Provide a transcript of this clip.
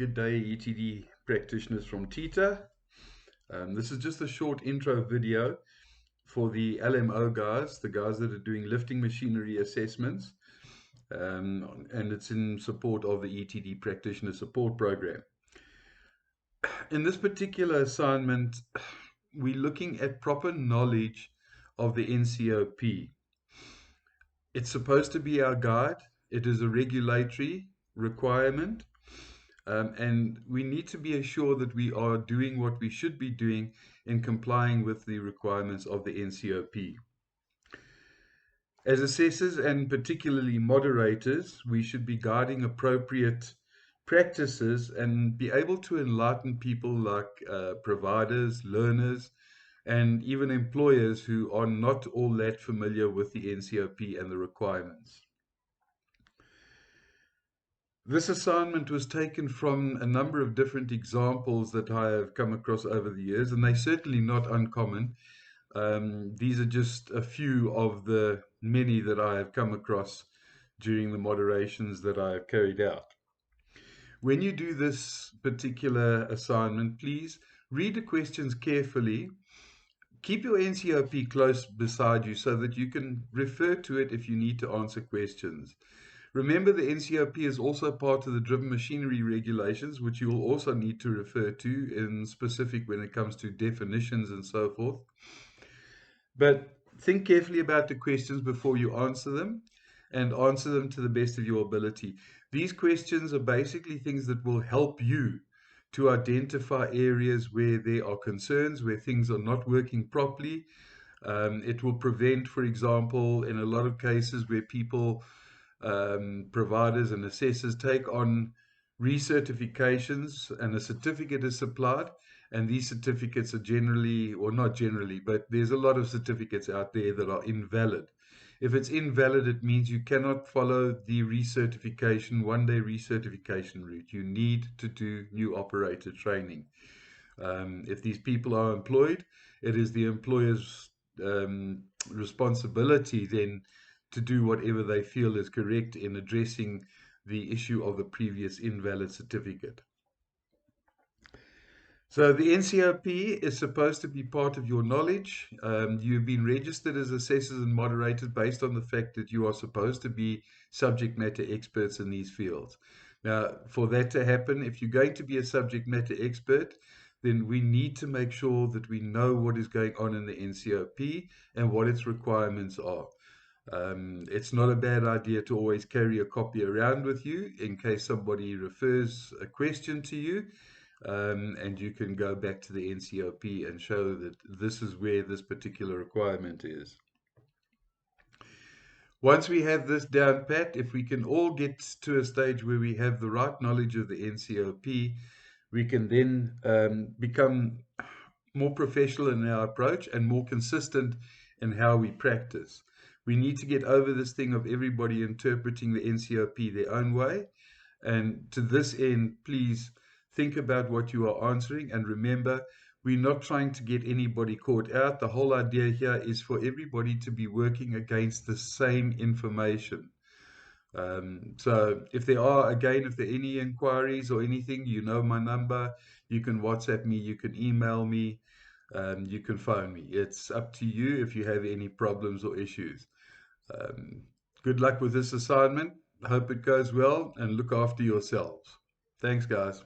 Good day, ETD practitioners from Teta. This is just a short intro video for the LMO guys, the guys that are doing lifting machinery assessments, and it's in support of the ETD practitioner support program. In this particular assignment, we're looking at proper knowledge of the NCOP. It's supposed to be our guide. It is a regulatory requirement. And we need to be assured that we are doing what we should be doing in complying with the requirements of the NCOP. As assessors and particularly moderators, we should be guiding appropriate practices and be able to enlighten people like providers, learners, and even employers who are not all that familiar with the NCOP and the requirements. This assignment was taken from a number of different examples that I have come across over the years, and they're certainly not uncommon. These are just a few of the many that I have come across during the moderations that I have carried out. When you do this particular assignment, please read the questions carefully. Keep your NCOP close beside you so that you can refer to it if you need to answer questions. Remember, the NCOP is also part of the driven machinery regulations, which you will also need to refer to in specific when it comes to definitions and so forth. But think carefully about the questions before you answer them, and answer them to the best of your ability. These questions are basically things that will help you to identify areas where there are concerns, where things are not working properly. It will prevent, for example, in a lot of cases where people providers and assessors take on recertifications and a certificate is supplied, and these certificates are generally, or not generally, but there's a lot of certificates out there that are invalid. If it's invalid, it means you cannot follow the recertification, one-day recertification route. You need to do new operator training. If these people are employed, it is the employer's responsibility then to do whatever they feel is correct in addressing the issue of the previous invalid certificate. So the NCOP is supposed to be part of your knowledge. You've been registered as assessors and moderators based on the fact that you are supposed to be subject matter experts in these fields. Now, for that to happen, if you're going to be a subject matter expert, then we need to make sure that we know what is going on in the NCOP and what its requirements are. It's not a bad idea to always carry a copy around with you in case somebody refers a question to you, and you can go back to the NCOP and show that this is where this particular requirement is. Once we have this down pat, if we can all get to a stage where we have the right knowledge of the NCOP, we can then become more professional in our approach and more consistent in how we practice. We need to get over this thing of everybody interpreting the NCOP their own way. And to this end, please think about what you are answering. And remember, we're not trying to get anybody caught out. The whole idea here is for everybody to be working against the same information. So if there are any inquiries or anything, you know my number. You can WhatsApp me, you can email me. You can phone me. It's up to you if you have any problems or issues. Good luck with this assignment. Hope it goes well, and look after yourselves. Thanks, guys.